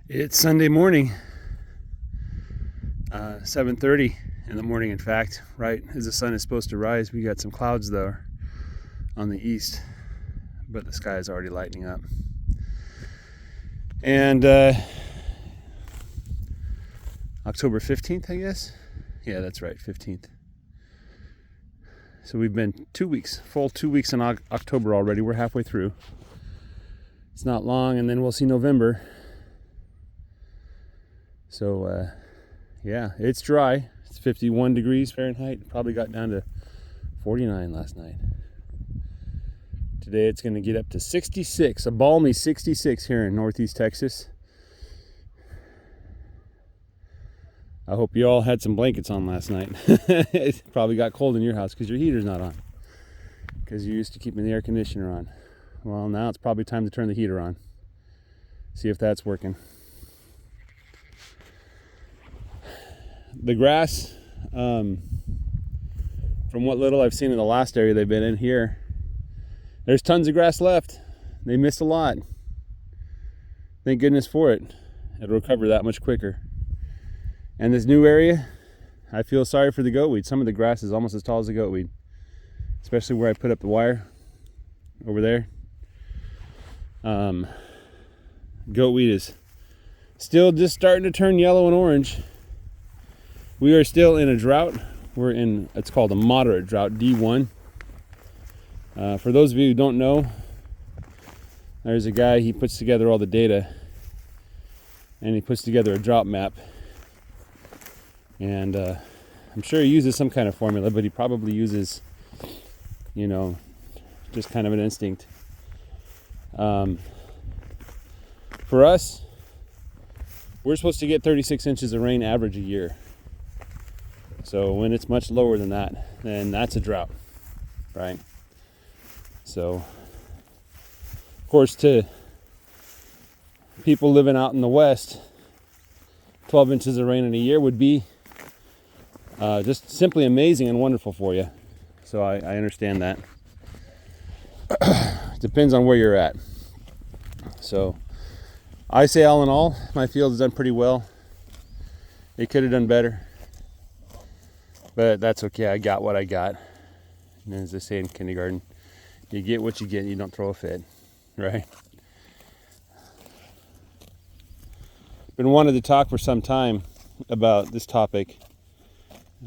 It's Sunday morning, 7:30 in the morning. In fact, right as the sun is supposed to rise, we got some clouds though on the east, but the sky is already lightening up. And October 15th, I guess. Yeah, that's right, 15th. So we've been 2 weeks, full 2 weeks in October already. We're halfway through. It's not long, and then we'll see November. So, yeah, it's dry. It's 51 degrees Fahrenheit. Probably got down to 49 last night. Today it's going to get up to 66, a balmy 66 here in Northeast Texas. I hope you all had some blankets on last night. It probably got cold in your house because your heater's not on. Because you're used to keeping the air conditioner on. Well, now it's probably time to turn the heater on. See if that's working. The grass, from what little I've seen in the last area they've been in here, there's tons of grass left. They missed a lot. Thank goodness for it. It'll recover that much quicker. And this new area, I feel sorry for the goatweed. Some of the grass is almost as tall as the goatweed, especially where I put up the wire over there. Goatweed is still just starting to turn yellow and orange. We are still in a drought. We're in, it's called a moderate drought, D1. For those of you who don't know, there's a guy, he puts together all the data and he puts together a drought map. And I'm sure he uses some kind of formula, but he probably uses, just kind of an instinct. For us, we're supposed to get 36 inches of rain average a year. So when it's much lower than that, then that's a drought, right? So, of course, to people living out in the West, 12 inches of rain in a year would be just simply amazing and wonderful for you. So I understand that. Depends on where you're at. So I say all in all, my field has done pretty well. It could have done better. But that's okay, I got what I got. And as they say in kindergarten, you get what you get and you don't throw a fit, right? Been wanting to talk for some time about this topic.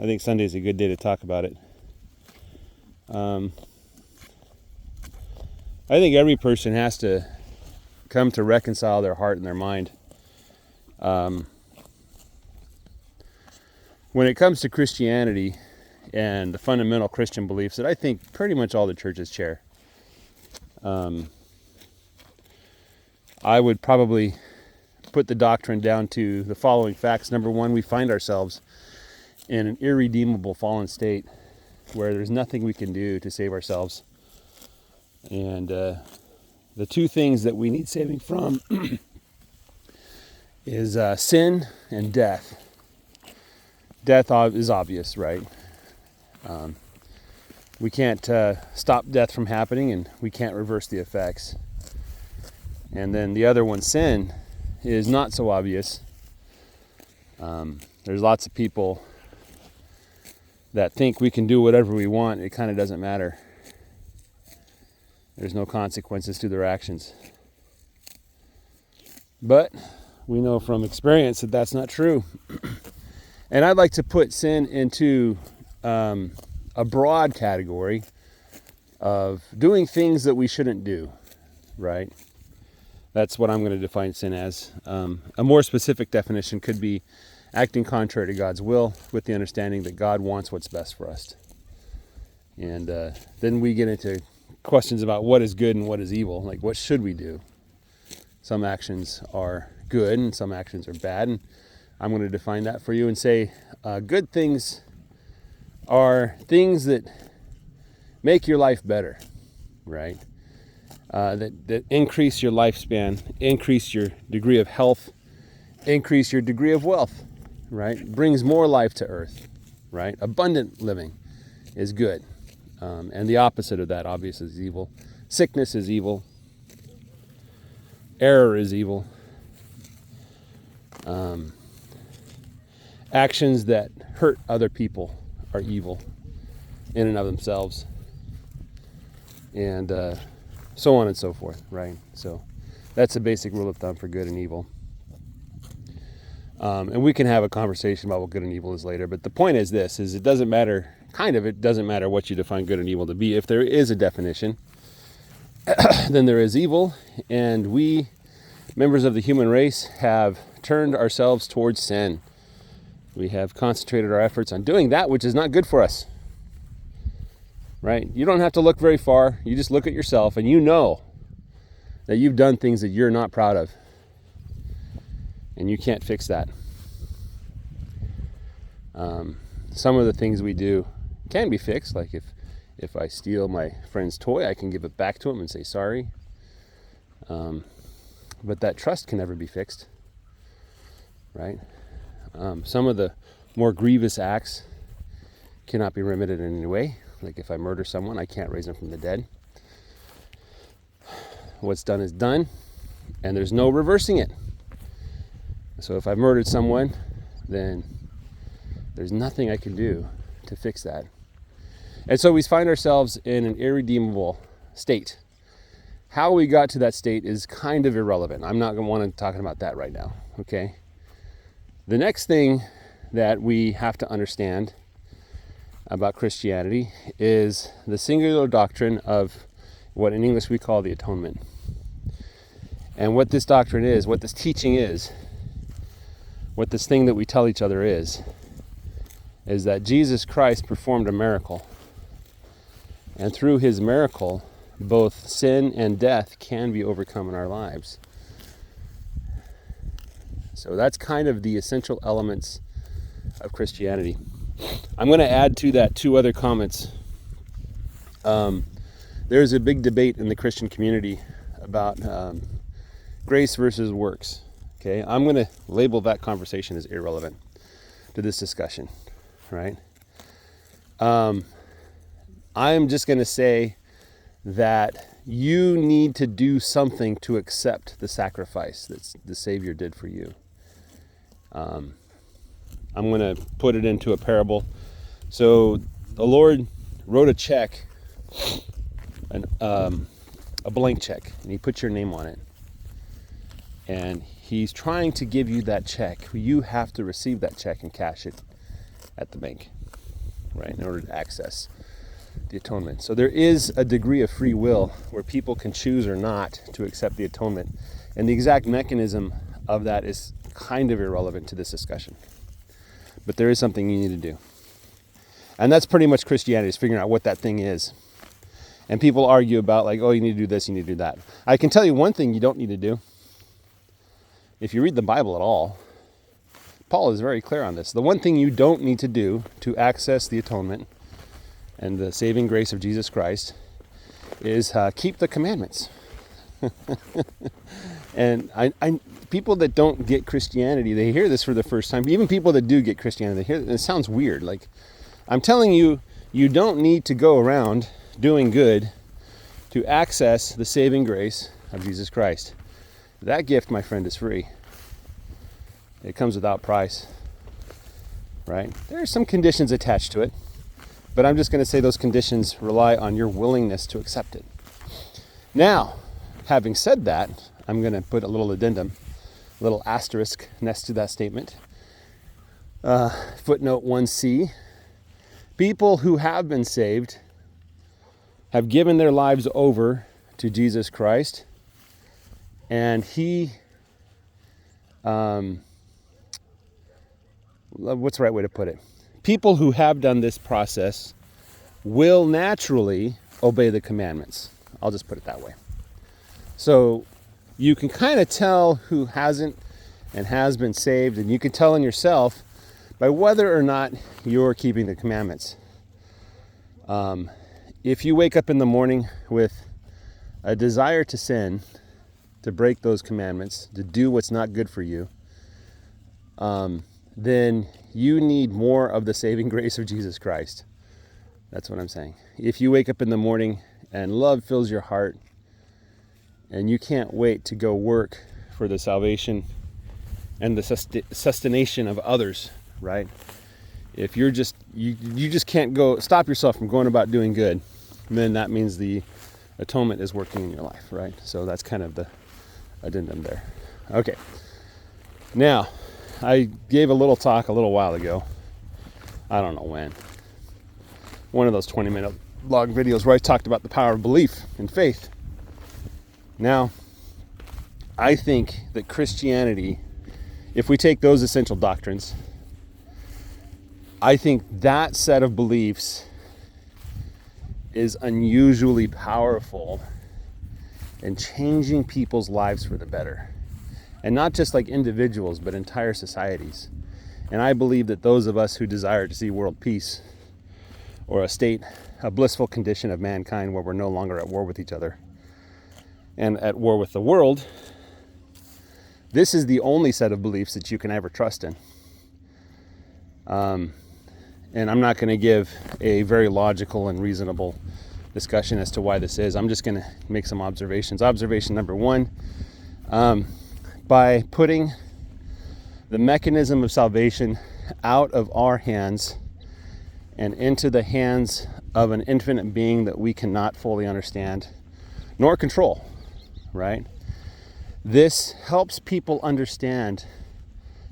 I think Sunday's a good day to talk about it. I think every person has to come to reconcile their heart and their mind. When it comes to Christianity and the fundamental Christian beliefs that I think pretty much all the churches share, I would probably put the doctrine down to the following facts. Number one, we find ourselves in an irredeemable fallen state where there's nothing we can do to save ourselves. And the two things that we need saving from is sin and death. Death is obvious, right? We can't stop death from happening, and we can't reverse the effects. And then the other one, sin, is not so obvious. There's lots of people that think we can do whatever we want. It kind of doesn't matter. There's no consequences to their actions. But we know from experience that that's not true. And I'd like to put sin into a broad category of doing things that we shouldn't do, right? That's what I'm going to define sin as. A more specific definition could be acting contrary to God's will with the understanding that God wants what's best for us. And then we get into questions about what is good and what is evil. Like, what should we do? Some actions are good and some actions are bad. And I'm going to define that for you and say good things are things that make your life better, right? That increase your lifespan, increase your degree of health, increase your degree of wealth, right? Brings more life to earth, right? Abundant living is good. And the opposite of that, obviously, is evil. Sickness is evil. Error is evil. Actions that hurt other people are evil in and of themselves, and so on and so forth, right? So that's a basic rule of thumb for good and evil. And we can have a conversation about what good and evil is later, but the point is this, is it doesn't matter what you define good and evil to be. If there is a definition, then there is evil, and we, members of the human race, have turned ourselves towards sin. We have concentrated our efforts on doing that which is not good for us, right? You don't have to look very far. You just look at yourself, and you know that you've done things that you're not proud of, and you can't fix that. Some of the things we do can be fixed, like if I steal my friend's toy, I can give it back to him and say sorry. But that trust can never be fixed, right? Some of the more grievous acts cannot be remitted in any way. Like if I murder someone, I can't raise them from the dead. What's done is done, and there's no reversing it. So if I've murdered someone, then there's nothing I can do to fix that. And so we find ourselves in an irredeemable state. How we got to that state is kind of irrelevant. I'm not going to want to talk about that right now, okay? The next thing that we have to understand about Christianity is the singular doctrine of what in English we call the atonement. And what this doctrine is, what this teaching is, what this thing that we tell each other is that Jesus Christ performed a miracle. And through his miracle, both sin and death can be overcome in our lives. So that's kind of the essential elements of Christianity. I'm going to add to that two other comments. There's a big debate in the Christian community about grace versus works. Okay, I'm going to label that conversation as irrelevant to this discussion, right? I'm just going to say that you need to do something to accept the sacrifice that the Savior did for you. I'm going to put it into a parable. So the Lord wrote a check, a blank check, and he put your name on it. And he's trying to give you that check. You have to receive that check and cash it at the bank, right, in order to access the atonement. So there is a degree of free will where people can choose or not to accept the atonement. And the exact mechanism of that is kind of irrelevant to this discussion. But there is something you need to do. And that's pretty much Christianity, is figuring out what that thing is. And people argue about like, oh, you need to do this, you need to do that. I can tell you one thing you don't need to do. If you read the Bible at all, Paul is very clear on this. The one thing you don't need to do to access the atonement and the saving grace of Jesus Christ is keep the commandments. And people that don't get Christianity, they hear this for the first time. Even people that do get Christianity, they hear it sounds weird. Like, I'm telling you, you don't need to go around doing good to access the saving grace of Jesus Christ. That gift, my friend, is free. It comes without price, right? There are some conditions attached to it, but I'm just going to say those conditions rely on your willingness to accept it. Now, having said that, I'm going to put a little addendum, a little asterisk next to that statement. Footnote 1c. People who have been saved have given their lives over to Jesus Christ, and he, what's the right way to put it? People who have done this process will naturally obey the commandments. I'll just put it that way. So you can kind of tell who hasn't and has been saved, and you can tell in yourself by whether or not you're keeping the commandments. If you wake up in the morning with a desire to sin, to break those commandments, to do what's not good for you, then you need more of the saving grace of Jesus Christ. That's what I'm saying. If you wake up in the morning and love fills your heart, and you can't wait to go work for the salvation and the sustentation of others, right? If you're just, you just can't stop yourself from going about doing good, then that means the atonement is working in your life, right? So that's kind of the addendum there. Okay. Now, I gave a little talk a little while ago. I don't know when. One of those 20-minute blog videos where I talked about the power of belief and faith. Now, I think that Christianity, if we take those essential doctrines, I think that set of beliefs is unusually powerful in changing people's lives for the better. And not just like individuals, but entire societies. And I believe that those of us who desire to see world peace, or a blissful condition of mankind where we're no longer at war with each other and at war with the world, this is the only set of beliefs that you can ever trust in. And I'm not going to give a very logical and reasonable discussion as to why this is. I'm just going to make some observations. Observation number one, by putting the mechanism of salvation out of our hands and into the hands of an infinite being that we cannot fully understand nor control, right? This helps people understand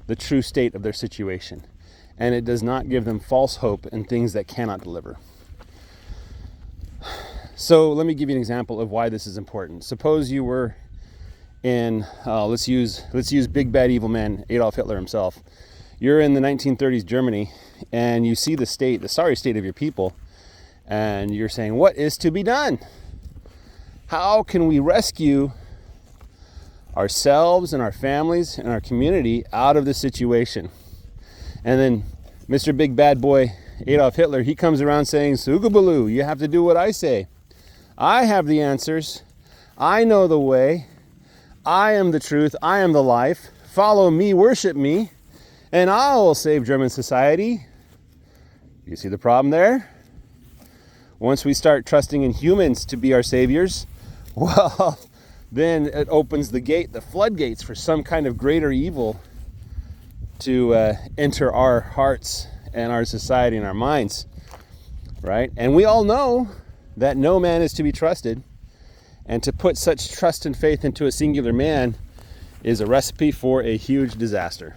the true state of their situation, and it does not give them false hope in things that cannot deliver. So let me give you an example of why this is important. Suppose you were in, let's use big bad evil man Adolf Hitler himself. You're in the 1930s Germany, and you see the sorry state of your people, and you're saying, what is to be done? How can we rescue ourselves and our families and our community out of the situation? And then Mr. Big Bad Boy Adolf Hitler, he comes around saying, Sugabaloo, you have to do what I say. I have the answers. I know the way. I am the truth. I am the life. Follow me, worship me, and I will save German society. You see the problem there? Once we start trusting in humans to be our saviors, well, then it opens the floodgates for some kind of greater evil to enter our hearts and our society and our minds, right? And we all know that no man is to be trusted, and to put such trust and faith into a singular man is a recipe for a huge disaster,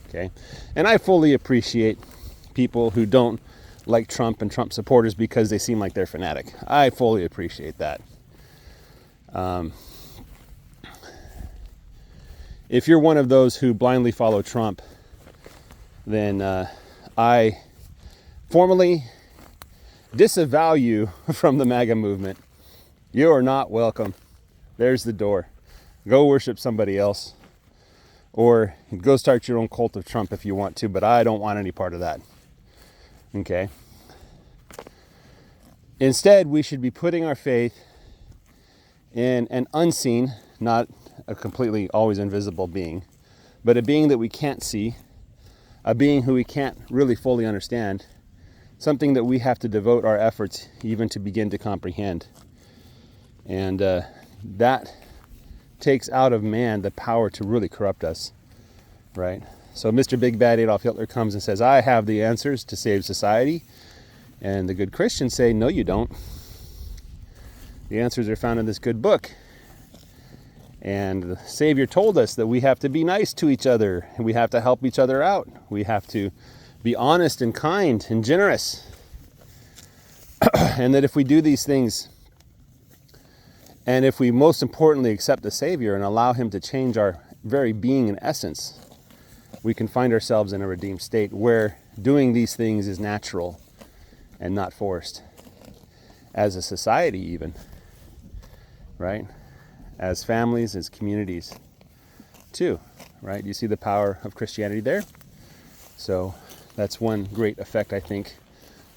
okay? And I fully appreciate people who don't like Trump and Trump supporters because they seem like they're fanatic. I fully appreciate that. If you're one of those who blindly follow Trump, then I formally disavow you from the MAGA movement. You are not welcome. There's the door. Go worship somebody else, or go start your own cult of Trump if you want to, but I don't want any part of that. Okay? Instead, we should be putting our faith in an unseen, not a completely always invisible being, but a being that we can't see, a being who we can't really fully understand, something that we have to devote our efforts even to begin to comprehend. And that takes out of man the power to really corrupt us, right? So Mr. Big Bad Adolf Hitler comes and says, I have the answers to save society. And the good Christians say, no, you don't. The answers are found in this good book. And the Savior told us that we have to be nice to each other, and we have to help each other out. We have to be honest and kind and generous. And that if we do these things, and if we most importantly accept the Savior and allow Him to change our very being and essence, we can find ourselves in a redeemed state where doing these things is natural and not forced. As a society even, right? As families, as communities too, right? You see the power of Christianity there? So that's one great effect, I think,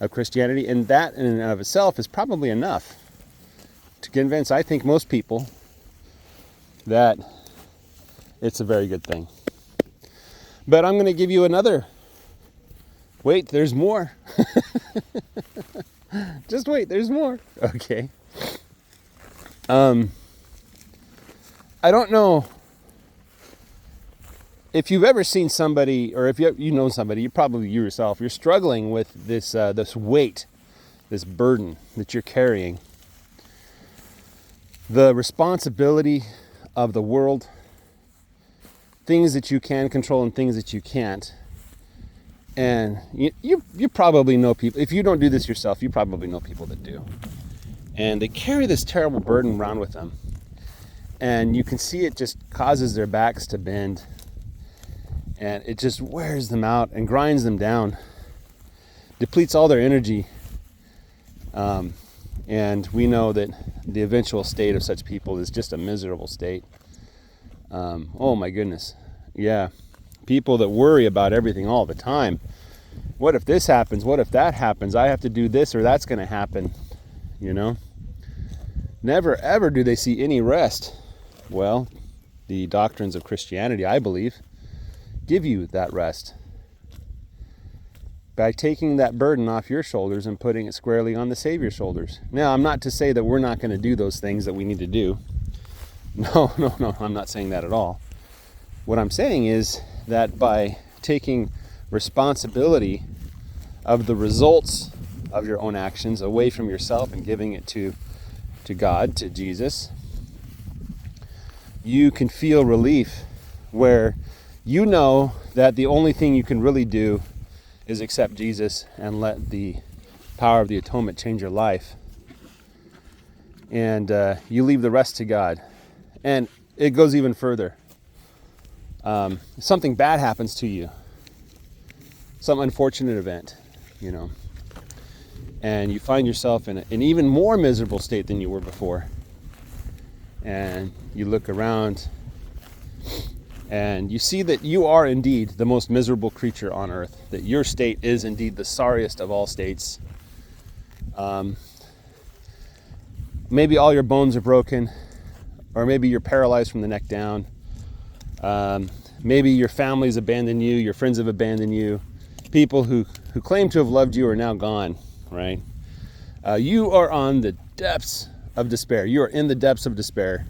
of Christianity. And that in and of itself is probably enough to convince, I think, most people that it's a very good thing. But I'm going to give you another. Wait, there's more. Just wait, there's more. Okay. I don't know if you've ever seen somebody, or if you know somebody, you probably you yourself, you're struggling with this this weight, this burden that you're carrying, the responsibility of the world, things that you can control and things that you can't. And you probably know people, if you don't do this yourself, you probably know people that do. And they carry this terrible burden around with them. And you can see it just causes their backs to bend. And it just wears them out and grinds them down, depletes all their energy. And we know that the eventual state of such people is just a miserable state. Oh my goodness. Yeah. People that worry about everything all the time. What if this happens? What if that happens? I have to do this or that's going to happen. You know? Never ever do they see any rest. Well, the doctrines of Christianity, I believe, give you that rest by taking that burden off your shoulders and putting it squarely on the Savior's shoulders. Now, I'm not to say that we're not going to do those things that we need to do. No, I'm not saying that at all. What I'm saying is that by taking responsibility of the results of your own actions away from yourself and giving it to God, to Jesus, you can feel relief where you know that the only thing you can really do is accept Jesus and let the power of the atonement change your life. And you leave the rest to God. And it goes even further. Something bad happens to you, some unfortunate event, you know, and you find yourself in an even more miserable state than you were before. And you look around and you see that you are indeed the most miserable creature on earth, that your state is indeed the sorriest of all states. Maybe all your bones are broken, or maybe you're paralyzed from the neck down. Maybe your family's abandoned you, your friends have abandoned you. People who claim to have loved you are now gone, right? You are on the depths of despair. You are in the depths of despair.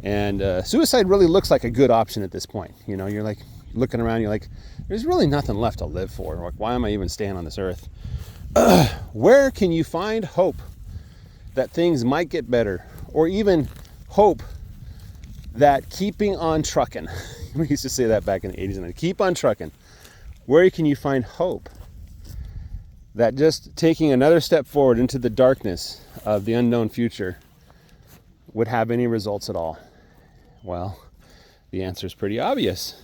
And suicide really looks like a good option at this point. You know, you're like looking around, you're like, there's really nothing left to live for. Like, why am I even staying on this earth? Where can you find hope that things might get better? Or even hope that keeping on trucking, we used to say that back in the 80s and 90s, keep on trucking. Where can you find hope that just taking another step forward into the darkness of the unknown future would have any results at all? Well, the answer is pretty obvious,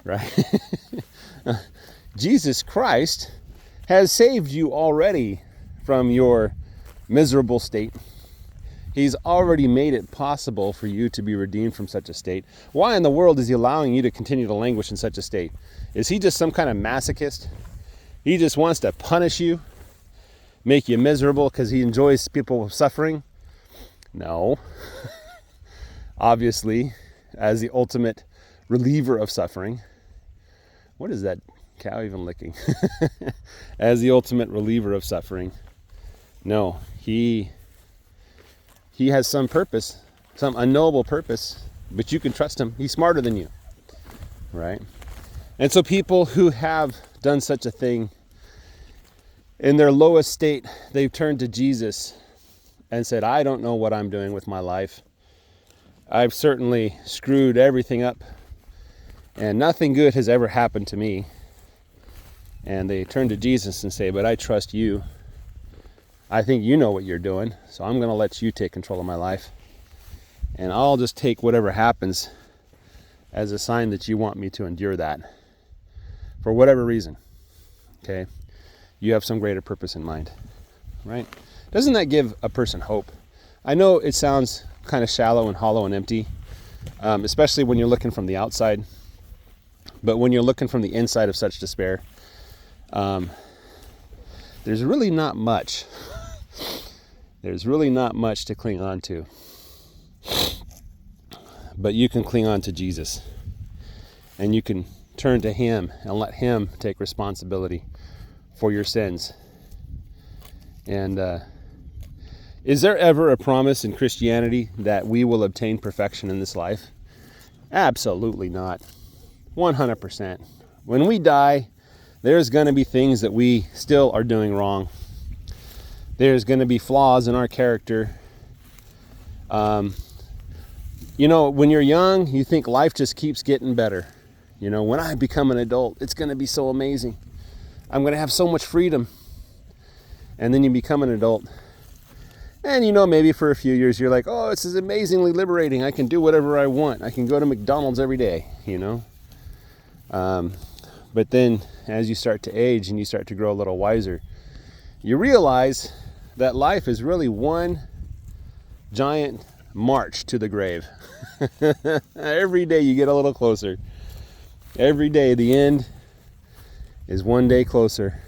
right? Jesus Christ has saved you already from your miserable state. He's already made it possible for you to be redeemed from such a state. Why in the world is he allowing you to continue to languish in such a state? Is he just some kind of masochist? He just wants to punish you, make you miserable because he enjoys people suffering? No. Obviously, as the ultimate reliever of suffering. What is that cow even licking? As the ultimate reliever of suffering. No, he has some purpose, some unknowable purpose, but you can trust him. He's smarter than you, right? And so people who have done such a thing, in their lowest state, they've turned to Jesus and said, I don't know what I'm doing with my life. I've certainly screwed everything up, and nothing good has ever happened to me. And they turn to Jesus and say, but I trust you. I think you know what you're doing, so I'm going to let you take control of my life. And I'll just take whatever happens as a sign that you want me to endure that. For whatever reason. Okay? You have some greater purpose in mind. Right? Doesn't that give a person hope? I know it sounds kind of shallow and hollow and empty, especially when you're looking from the outside. But when you're looking from the inside of such despair, there's really not much. There's really not much to cling on to. But you can cling on to Jesus. And you can turn to him and let him take responsibility for your sins. And is there ever a promise in Christianity that we will obtain perfection in this life? Absolutely not. 100%. When we die, there's going to be things that we still are doing wrong. There's going to be flaws in our character. You know, when you're young, you think life just keeps getting better. You know, when I become an adult, it's going to be so amazing. I'm going to have so much freedom. And then you become an adult. And you know, maybe for a few years you're like, oh, this is amazingly liberating. I can do whatever I want. I can go to McDonald's every day, you know. But then as you start to age and you start to grow a little wiser, you realize that life is really one giant march to the grave. Every day you get a little closer. Every day the end is one day closer.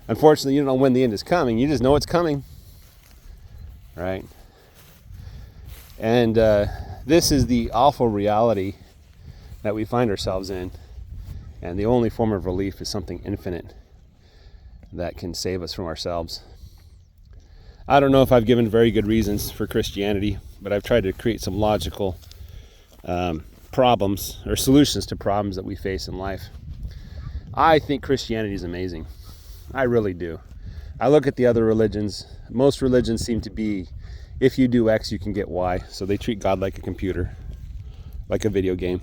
Unfortunately, you don't know when the end is coming. You just know it's coming. Right? And this is the awful reality that we find ourselves in. And the only form of relief is something infinite that can save us from ourselves. I don't know if I've given very good reasons for Christianity, but I've tried to create some logical problems or solutions to problems that we face in life. I think Christianity is amazing. I really do. I look at the other religions. Most religions seem to be, if you do X, you can get Y. So they treat God like a computer, like a video game.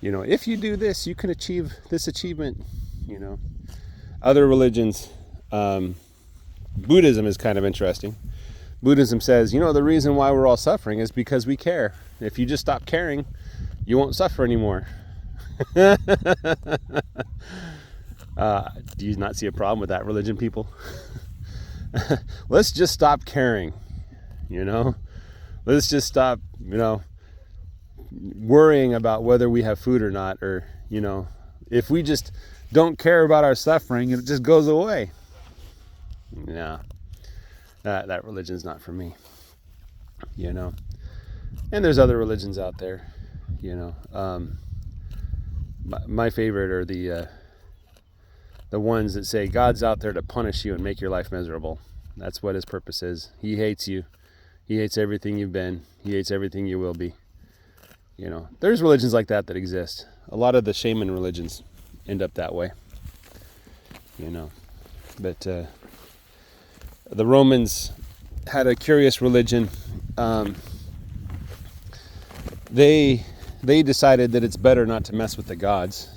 You know, if you do this, you can achieve this achievement. You know, other religions, Buddhism is kind of interesting. Buddhism says, you know, the reason why we're all suffering is because we care. If you just stop caring, you won't suffer anymore. Do you not see a problem with that, religion people? Let's just stop caring, you know? Let's just stop, you know, worrying about whether we have food or not, or, you know, if we just don't care about our suffering, it just goes away. No, that religion's not for me, you know? And there's other religions out there, you know. My favorite are the ones that say God's out there to punish you and make your life miserable. That's what his purpose is. He hates you. He hates everything you've been. He hates everything you will be. You know, there's religions like that exist. A lot of the shaman religions end up that way. You know, but the Romans had a curious religion. They decided that it's better not to mess with the gods.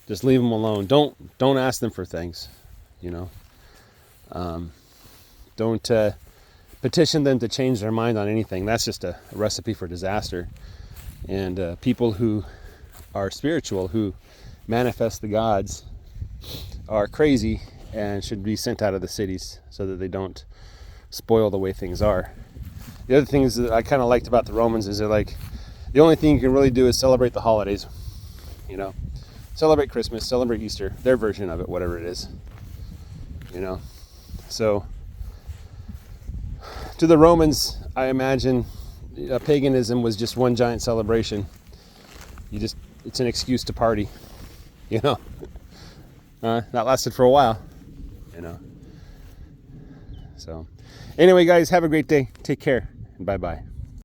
Just leave them alone. Don't ask them for things, you know. Don't petition them to change their mind on anything. That's just a recipe for disaster. And people who are spiritual, who manifest the gods, are crazy and should be sent out of the cities so that they don't spoil the way things are. The other things that I kind of liked about the Romans is they're like, the only thing you can really do is celebrate the holidays, you know. Celebrate Christmas, celebrate Easter, their version of it, whatever it is, you know. So, to the Romans, I imagine paganism was just one giant celebration. It's an excuse to party, you know. That lasted for a while, you know. So, anyway, guys, have a great day. Take care, and bye-bye.